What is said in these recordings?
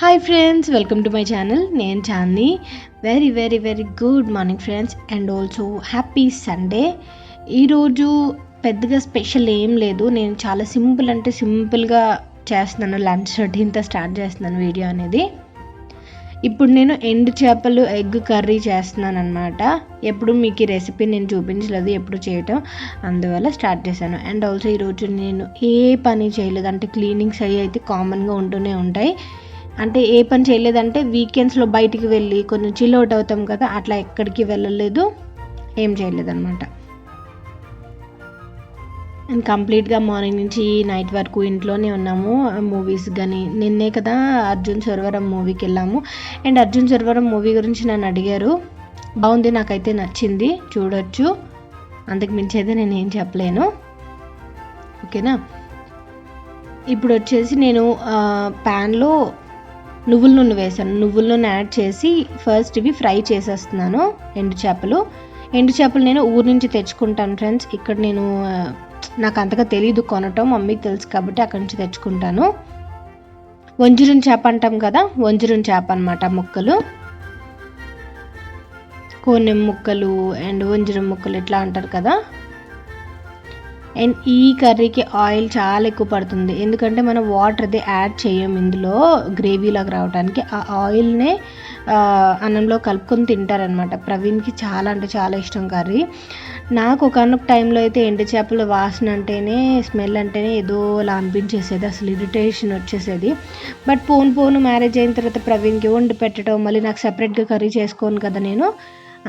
Hi friends, welcome to my channel. నేను Chandini. Very very very good morning friends, and also happy Sunday. ఈరోజు పెద్దగా special ఏం లేదు. నేను చాలా సింపుల్గా చేస్తున్నాను. లంచ్ రొటీన్తో స్టార్ట్ చేస్తున్నాను వీడియో అనేది. ఇప్పుడు నేను ఎండు చేపలు ఎగ్ కర్రీ చేస్తున్నాను అనమాట. ఎప్పుడు మీకు ఈ రెసిపీ నేను చూపించలేదు ఎప్పుడు చేయటం, అందువల్ల స్టార్ట్ చేశాను. అండ్ ఆల్సో ఈరోజు నేను ఏ పని చేయలేదు. అంటే క్లీనింగ్స్ అవి అయితే కామన్గా ఉంటూనే ఉంటాయి. అంటే ఏ పని చేయలేదంటే వీకెండ్స్లో బయటికి వెళ్ళి కొంచెం చిల్ అవుట్ అవుతాం కదా, అట్లా ఎక్కడికి వెళ్ళలేదు, ఏం చేయలేదన్నమాట. అండ్ కంప్లీట్గా మార్నింగ్ నుంచి నైట్ వరకు ఇంట్లోనే ఉన్నాము. మూవీస్ కానీ నిన్నే కదా అర్జున్ సర్వరం మూవీకి వెళ్ళాము. అండ్ అర్జున్ సర్వరం మూవీ గురించి నన్ను అడిగారు. బాగుంది, నాకైతే నచ్చింది, చూడొచ్చు. అంతకు మించి అయితే నేను ఏం చెప్పలేను. ఓకేనా. ఇప్పుడు వచ్చేసి నేను ప్యాన్లో నువ్వుల నూనె వేసాను. నువ్వుల నూనె యాడ్ చేసి ఫస్ట్ ఇవి ఫ్రై చేసేస్తున్నాను. ఎండు చేపలు నేను ఊరు నుంచి తెచ్చుకుంటాను ఫ్రెండ్స్. ఇక్కడ నేను నాకు అంతగా తెలీదు కొనటం, మమ్మీకి తెలుసు కాబట్టి అక్కడి నుంచి తెచ్చుకుంటాను. వంజరం చేప అంటాం కదా, వంజరం చేప అనమాట. ముక్కలు, కోనెం ముక్కలు అండ్ వంజరం ముక్కలు ఇట్లా అంటారు కదా. అండ్ ఈ కర్రీకి ఆయిల్ చాలా ఎక్కువ పడుతుంది, ఎందుకంటే మనం వాటర్ అది యాడ్ చేయం ఇందులో గ్రేవీలాగా రావడానికి. ఆ ఆయిల్నే అన్నంలో కలుపుకొని తింటారనమాట. ప్రవీణ్కి చాలా అంటే చాలా ఇష్టం కర్రీ. నాకు ఒకనొక టైంలో అయితే ఎండు చేపల వాసన అంటేనే, స్మెల్ అంటేనే ఏదోలా అనిపించేసేది, అసలు ఇరిటేషన్ వచ్చేసేది. బట్ పోను మ్యారేజ్ అయిన తర్వాత ప్రవీణ్కి వండి పెట్టడం, మళ్ళీ నాకు సపరేట్గా కర్రీ చేసుకోను కదా నేను,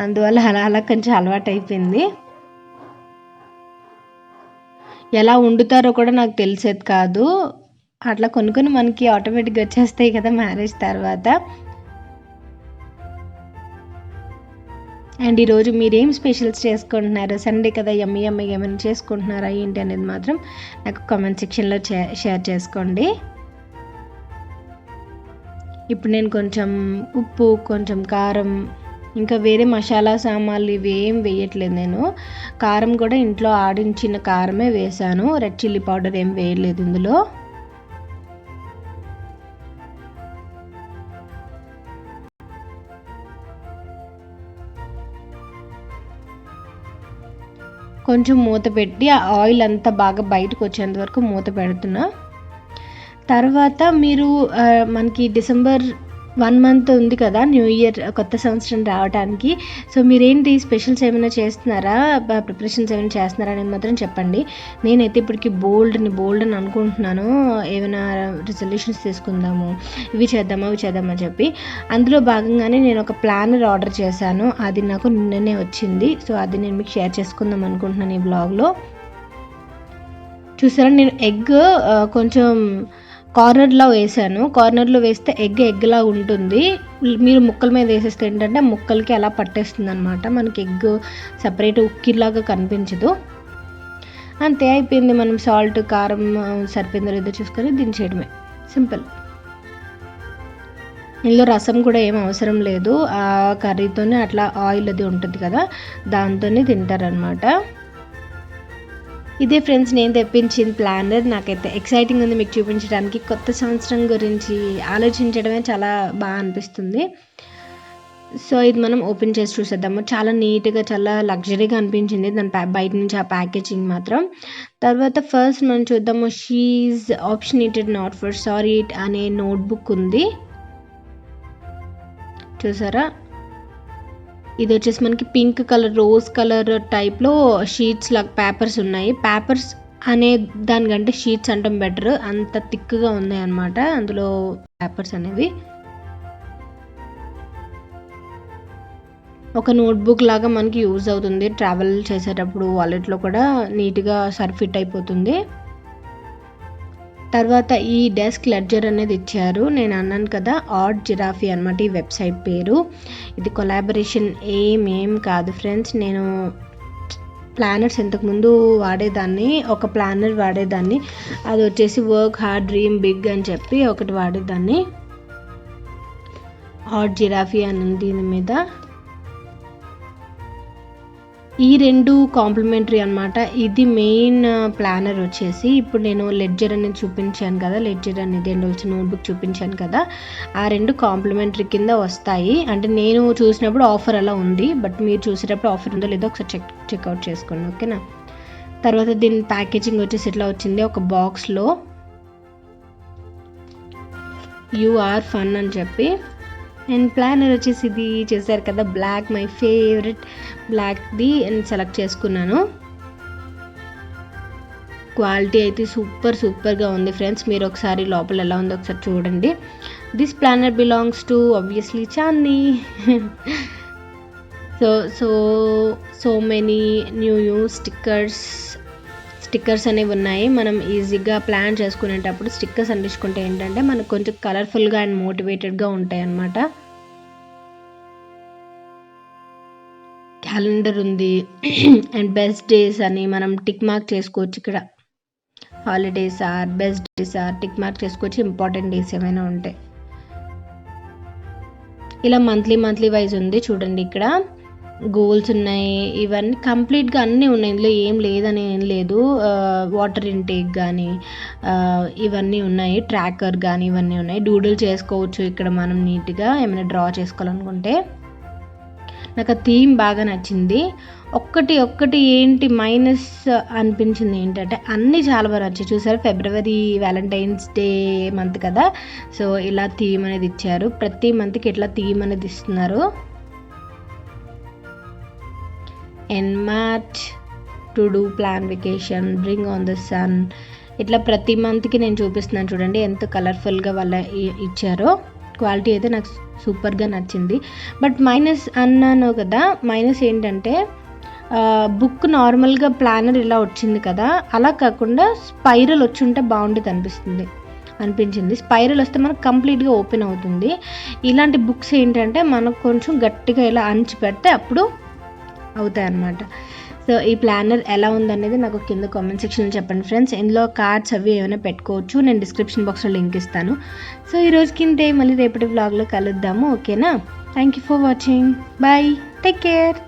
అందువల్ల అలా కొంచెం అలవాటు అయిపోయింది. ఎలా వండుతారో కూడా నాకు తెలిసేది కాదు. అట్లా కొన్ని మనకి ఆటోమేటిక్గా వచ్చేస్తాయి కదా మ్యారేజ్ తర్వాత. అండ్ ఈరోజు మీరేం స్పెషల్స్ చేసుకుంటున్నారు? సండే కదా, యమ్మీ ఏమైనా చేసుకుంటున్నారా ఏంటి అనేది మాత్రం నాకు కామెంట్ సెక్షన్లో షేర్ చేసుకోండి. ఇప్పుడు నేను కొంచెం ఉప్పు, కొంచెం కారం, ఇంకా వేరే మసాలా సామాన్లు ఇవి ఏం వేయట్లేదు నేను. కారం కూడా ఇంట్లో ఆడించిన కారమే వేసాను, రెడ్ చిల్లీ పౌడర్ ఏం వేయలేదు ఇందులో. కొంచెం మూత పెట్టి ఆ ఆయిల్ అంతా బాగా బయటకు వచ్చేంత వరకు మూత పెడుతున్నా. తర్వాత మీరు మనకి డిసెంబర్ 1 మంత్ ఉంది కదా న్యూ ఇయర్, కొత్త సంవత్సరం రావడానికి. సో మీరేంటి స్పెషల్స్ ఏమైనా చేస్తున్నారా, ప్రిపరేషన్స్ ఏమైనా చేస్తున్నారా అనేది మాత్రం చెప్పండి. నేనైతే ఇప్పటికి బోల్డ్ అని అనుకుంటున్నాను. ఏమైనా రిజల్యూషన్స్ తీసుకుందాము, ఇవి చేద్దామని చెప్పి. అందులో భాగంగానే నేను ఒక ప్లానర్ ఆర్డర్ చేశాను. అది నాకు నిన్ననే వచ్చింది. సో అది నేను మీకు షేర్ చేసుకుందాం అనుకుంటున్నాను ఈ బ్లాగ్లో. చూసారా, నేను ఎగ్ కొంచెం కార్నర్లో వేసాను. కార్నర్లో వేస్తే ఎగ్లా ఉంటుంది. మీరు ముక్కల మీద వేసేస్తే ఏంటంటే ముక్కలకి అలా పట్టేస్తుంది అనమాట. మనకి ఎగ్ సపరేట్ ఉక్కిలాగా కనిపించదు. అంతే, అయిపోయింది. మనం సాల్ట్, కారం సరిపోయిందో లేదో చూసుకొని దించేయడమే, సింపుల్. ఇందులో రసం కూడా ఏం అవసరం లేదు. ఆ కర్రీతోనే అట్లా ఆయిల్ అది ఉంటుంది కదా, దాంతోనే తింటారనమాట. ఇదే ఫ్రెండ్స్ నేను తెప్పించిన ప్లానర్. నాకైతే ఎక్సైటింగ్ ఉంది మీకు చూపించడానికి. కొత్త సంవత్సరం గురించి ఆలోచించడమే చాలా బాగా అనిపిస్తుంది. సో ఇది మనం ఓపెన్ చేసి చూసేద్దాము. చాలా నీట్గా, చాలా లగ్జరీగా అనిపించింది దాని బయట నుంచి ఆ ప్యాకేజింగ్ మాత్రం. తర్వాత ఫస్ట్ మనం చూద్దాము. షీఈ్ ఆప్షనేటెడ్ నాట్ ఫర్ సారీ ఇట్ అనే నోట్బుక్ ఉంది, చూసారా. ఇది వచ్చేసి మనకి పింక్ కలర్, రోజ్ కలర్ టైప్లో షీట్స్ లాగా పేపర్స్ ఉన్నాయి. పేపర్స్ అనే దానికంటే షీట్స్ అంటాం బెటర్, అంత థిక్గా ఉన్నాయి అన్నమాట అందులో పేపర్స్ అనేవి. ఒక నోట్బుక్ లాగా మనకి యూజ్ అవుతుంది ట్రావెల్ చేసేటప్పుడు, వాలెట్లో కూడా నీట్గా ఫిట్ అయిపోతుంది. తర్వాత ఈ డెస్క్ లెడ్జర్ అనేది ఇచ్చారు. నేను అన్నాను కదా oddgirafe అనమాట ఈ వెబ్సైట్ పేరు. ఇది కొలాబరేషన్ ఏం కాదు ఫ్రెండ్స్. నేను ప్లానర్స్ ఇంతకుముందు వాడేదాన్ని, ఒక ప్లానర్ వాడేదాన్ని. అది వచ్చేసి వర్క్ హార్డ్ డ్రీమ్ బిగ్ అని చెప్పి ఒకటి వాడేదాన్ని. oddgirafe అని ఉంది దీని మీద. ఈ 2 కాంప్లిమెంటరీ అనమాట. ఇది మెయిన్ ప్లానర్ వచ్చేసి ఇప్పుడు నేను లెడ్జర్ అనేది చూపించాను కదా, లెడ్జర్ అనేది అండ్ ఆల్సో నోట్బుక్ చూపించాను కదా, ఆ 2 కాంప్లిమెంటరీ కింద వస్తాయి. అంటే నేను చూసినప్పుడు ఆఫర్ అలా ఉంది, బట్ మీరు చూసేటప్పుడు ఆఫర్ ఉందో లేదో ఒకసారి చెక్అవుట్ చేసుకోండి, ఓకేనా. తర్వాత దీని ప్యాకేజింగ్ వచ్చేసి ఇట్లా వచ్చింది, ఒక బాక్స్లో యు ఆర్ ఫన్ అని చెప్పి. అండ్ ప్లానర్ వచ్చేసి ఇది చేశారు కదా, బ్లాక్, మై ఫేవరెట్ బ్లాక్ది అండ్ సెలెక్ట్ చేసుకున్నాను. క్వాలిటీ అయితే సూపర్గా ఉంది ఫ్రెండ్స్. మీరు ఒకసారి లోపల ఎలా ఉందో ఒకసారి చూడండి. This planner belongs to obviously Chandi. So many new stickers అనేవి ఉన్నాయి. మనం ఈజీగా ప్లాన్ చేసుకునేటప్పుడు స్టిక్కర్స్ అంటించుకుంటే ఏంటంటే మనకు కొంచెం కలర్ఫుల్గా అండ్ మోటివేటెడ్గా ఉంటాయి అన్నమాట. క్యాలెండర్ ఉంది అండ్ బెస్ట్ డేస్ అని మనం టిక్ మార్క్ చేసుకోవచ్చు. ఇక్కడ holidays or best days or tick mark చేసుకోవచ్చు, ఇంపార్టెంట్ డేస్ ఏమైనా ఉంటాయి. ఇలా మంత్లీ వైజ్ ఉంది చూడండి. ఇక్కడ గోల్స్ ఉన్నాయి, ఇవన్నీ కంప్లీట్గా అన్నీ ఉన్నాయి, ఇందులో ఏం లేదని ఏం లేదు. వాటర్ ఇంటేక్ కానీ ఇవన్నీ ఉన్నాయి, ట్రాకర్ కానీ ఇవన్నీ ఉన్నాయి. డూడిల్ చేసుకోవచ్చు ఇక్కడ మనం నీట్గా ఏమైనా డ్రా చేసుకోవాలనుకుంటే. నాకు ఆ థీమ్ బాగా నచ్చింది. ఒక్కటి ఏంటి మైనస్ అనిపించింది ఏంటంటే అన్నీ చాలా బాగా నచ్చాయి. చూసారు, ఫిబ్రవరి వ్యాలంటైన్స్ డే మంత్ కదా, సో ఇలా థీమ్ అనేది ఇచ్చారు. ప్రతి మంత్కి ఇట్లా థీమ్ అనేది ఇస్తున్నారు. In March to do plan vacation, bring on the sun, ఇట్లా ప్రతి మంత్కి నేను చూపిస్తున్నాను చూడండి ఎంత కలర్ఫుల్గా వాళ్ళ ఇచ్చారో. క్వాలిటీ అయితే నాకు సూపర్గా నచ్చింది. బట్ మైనస్ అన్నాను కదా, మైనస్ ఏంటంటే బుక్ నార్మల్గా ప్లానర్ ఇలా వచ్చింది కదా, అలా కాకుండా స్పైరల్ వచ్చి ఉంటే బాగుండేది అనిపించింది. స్పైరల్ వస్తే మనకు కంప్లీట్గా ఓపెన్ అవుతుంది. ఇలాంటి బుక్స్ ఏంటంటే మనకు కొంచెం గట్టిగా ఇలా అంచి పెడితే అప్పుడు అవుతాయి అన్నమాట. సో ఈ ప్లానర్ ఎలా ఉందనేది నాకు కింద కామెంట్ సెక్షన్లో చెప్పండి ఫ్రెండ్స్. ఇందులో కార్డ్స్ అవి ఏమైనా పెట్టుకోవచ్చు, నేను డిస్క్రిప్షన్ బాక్స్లో లింక్ ఇస్తాను. సో ఈ రోజుకి మళ్ళీ రేపటి వ్లాగ్లో కలుద్దాము, ఓకేనా. Thank you for watching, bye, take care.